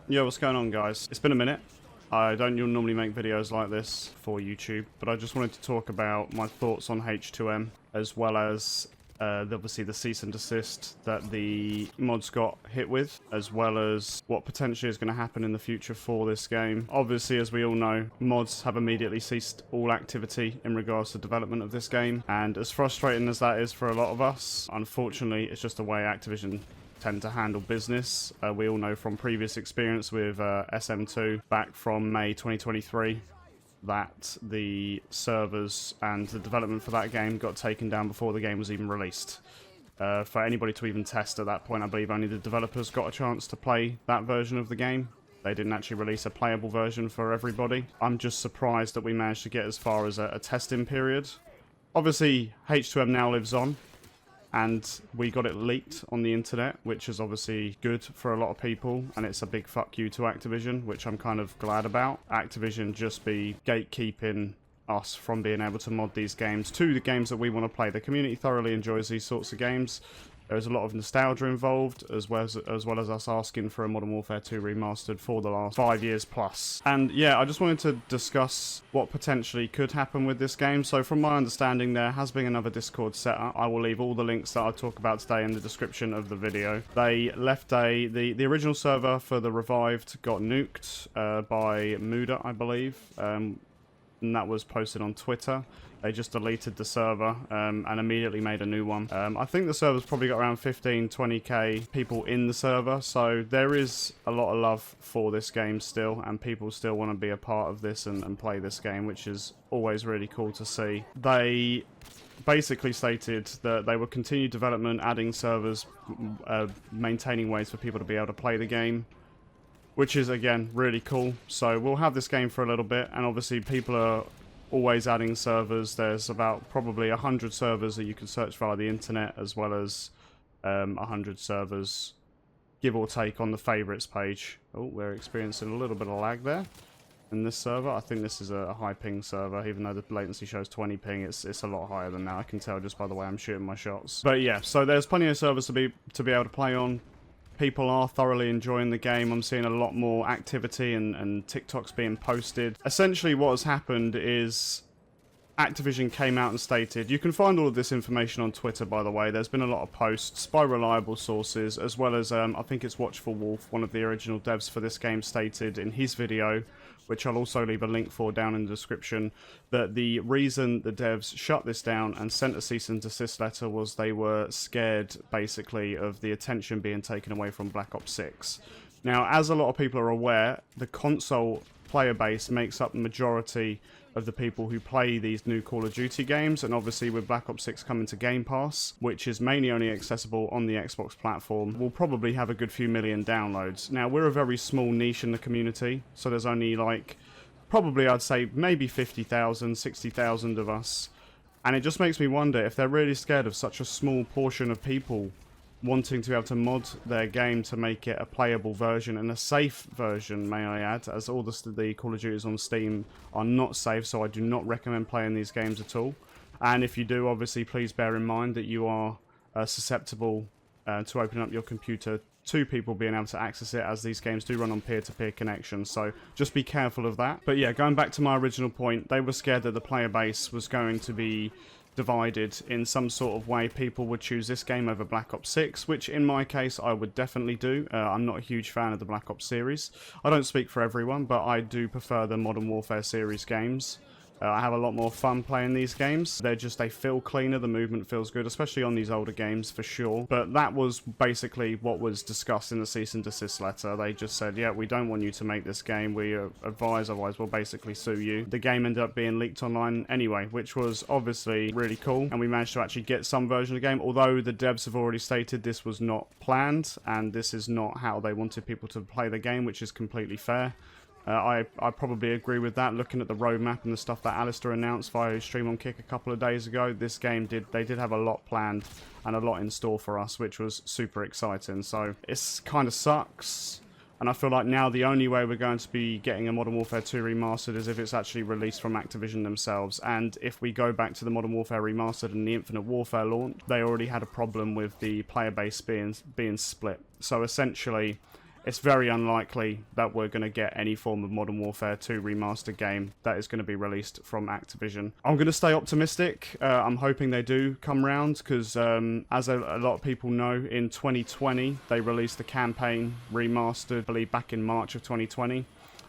Yo, what's going on, guys? It's been a minute. I don't normally make videos like this for YouTube, but I just wanted to talk about my thoughts on H2M, as well as obviously the cease and desist that the mods got hit with, as well as what potentially is going to happen in the future for this game. Obviously, as we all know, mods have immediately ceased all activity in regards to development of this game, and as frustrating as that is for a lot of us, unfortunately, it's just the way Activision tend to handle business. We all know from previous experience with SM2 back from May 2023 that the servers and the development for that game got taken down before the game was even released. For anybody to even test at that point, I believe only the developers got a chance to play that version of the game. They didn't actually release a playable version for everybody. I'm just surprised that we managed to get as far as a testing period. Obviously, H2M now lives on, and we got it leaked on the internet, which is obviously good for a lot of people, and it's a big fuck you to Activision, which I'm kind of glad about. Activision just be gatekeeping us from being able to mod these games to the games that we want to play. The community thoroughly enjoys these sorts of games. There's a lot of nostalgia involved, as well as us asking for a Modern Warfare 2 Remastered for the last 5 years plus. And yeah, I just wanted to discuss what potentially could happen with this game. So from my understanding, there has been another Discord set up. I will leave all the links that I talk about today in the description of the video. They left the original server for the Revived got nuked by Muda, I believe. And that was posted on Twitter. They just deleted the server and immediately made a new one. I think the server's probably got around 15, 20k people in the server, so there is a lot of love for this game still, and people still want to be a part of this and play this game, which is always really cool to see. They basically stated that they will continue development, adding servers, maintaining ways for people to be able to play the game, which is, again, really cool. So we'll have this game for a little bit, and obviously people are always adding servers. There's about probably 100 servers that you can search via the internet, as well as 100 servers, give or take, on the favorites page. Oh, we're experiencing a little bit of lag there in this server. I think this is a high ping server, even though the latency shows 20 ping. It's a lot higher than that. I can tell just by the way I'm shooting my shots. But yeah, so there's plenty of servers to be able to play on. People are thoroughly enjoying the game. I'm seeing a lot more activity and TikToks being posted. Essentially what has happened is Activision came out and stated, you can find all of this information on Twitter, by the way. There's been a lot of posts by reliable sources, as well as I think it's Watchful Wolf, one of the original devs for this game, stated in his video, which I'll also leave a link for down in the description, that the reason the devs shut this down and sent a cease and desist letter was they were scared, basically, of the attention being taken away from Black Ops 6. Now, as a lot of people are aware, the console player base makes up the majority of the people who play these new Call of Duty games, and obviously with Black Ops 6 coming to Game Pass, which is mainly only accessible on the Xbox platform, we'll probably have a good few million downloads. Now, we're a very small niche in the community, so there's only like, probably I'd say maybe 50,000, 60,000 of us, and it just makes me wonder if they're really scared of such a small portion of people wanting to be able to mod their game to make it a playable version, and a safe version, may I add, as all the Call of Duties on Steam are not safe, so I do not recommend playing these games at all. And if you do, obviously, please bear in mind that you are susceptible to opening up your computer to people being able to access it, as these games do run on peer-to-peer connections, so just be careful of that. But yeah, going back to my original point, they were scared that the player base was going to be divided in some sort of way. People would choose this game over Black Ops 6, which in my case I would definitely do. I'm not a huge fan of the Black Ops series. I don't speak for everyone, but I do prefer the Modern Warfare series games. I have a lot more fun playing these games. They feel cleaner, the movement feels good, especially on these older games for sure. But that was basically what was discussed in the cease and desist letter. They just said, yeah, we don't want you to make this game. We advise, otherwise we'll basically sue you. The game ended up being leaked online anyway, which was obviously really cool. And we managed to actually get some version of the game, although the devs have already stated this was not planned and this is not how they wanted people to play the game, which is completely fair. I probably agree with that. Looking at the roadmap and the stuff that Alistair announced via his stream on Kick a couple of days ago, this game did have a lot planned and a lot in store for us, which was super exciting. So it kind of sucks, and I feel like now the only way we're going to be getting a Modern Warfare 2 Remastered is if it's actually released from Activision themselves. And if we go back to the Modern Warfare Remastered and the Infinite Warfare launch, they already had a problem with the player base being split. So essentially, it's very unlikely that we're going to get any form of Modern Warfare 2 remastered game that is going to be released from Activision. I'm going to stay optimistic. I'm hoping they do come round because, as a lot of people know, in 2020 they released the campaign remastered, I believe back in March of 2020.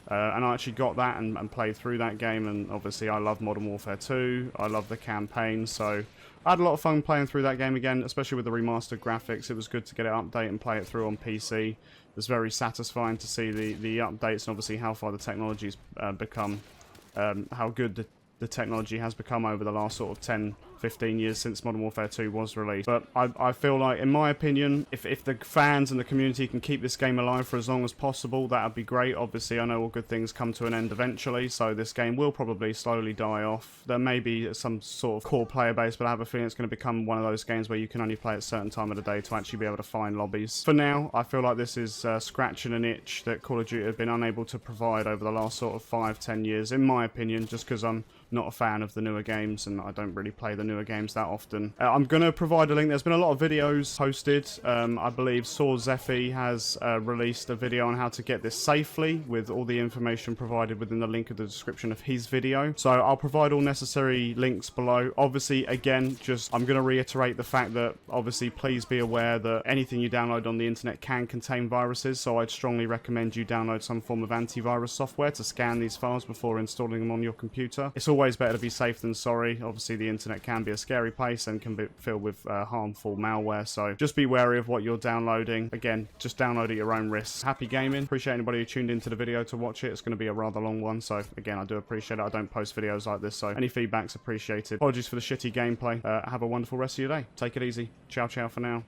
And I actually got that and played through that game, and obviously I love Modern Warfare 2, I love the campaign, so I had a lot of fun playing through that game again, especially with the remastered graphics. It was good to get it update and play it through on PC. It was very satisfying to see the updates and obviously how far the technology's become, how good the technology has become over the last sort of 10, 15 years since Modern Warfare 2 was released. But I feel like, in my opinion, if the fans and the community can keep this game alive for as long as possible, that would be great. Obviously, I know all good things come to an end eventually, so this game will probably slowly die off. There may be some sort of core player base, but I have a feeling it's going to become one of those games where you can only play at a certain time of the day to actually be able to find lobbies. For now, I feel like this is scratching an itch that Call of Duty have been unable to provide over the last sort of 5-10 years, in my opinion, just because I'm not a fan of the newer games and I don't really play the newer games that often. I'm going to provide a link. There's been a lot of videos posted. I believe Saw Zephy has released a video on how to get this safely with all the information provided within the link of the description of his video. So I'll provide all necessary links below. Obviously, again, I'm going to reiterate the fact that obviously please be aware that anything you download on the internet can contain viruses, so I'd strongly recommend you download some form of antivirus software to scan these files before installing them on your computer. It's always better to be safe than sorry. Obviously, the internet can be a scary place and can be filled with harmful malware, so just be wary of what you're downloading. Again, just download at your own risk. Happy gaming. Appreciate anybody who tuned into the video to watch it. It's going to be a rather long one, so again, I do appreciate it. I don't post videos like this, so any feedback's appreciated. Apologies for the shitty gameplay. Have a wonderful rest of your day. Take it easy. Ciao, ciao for now.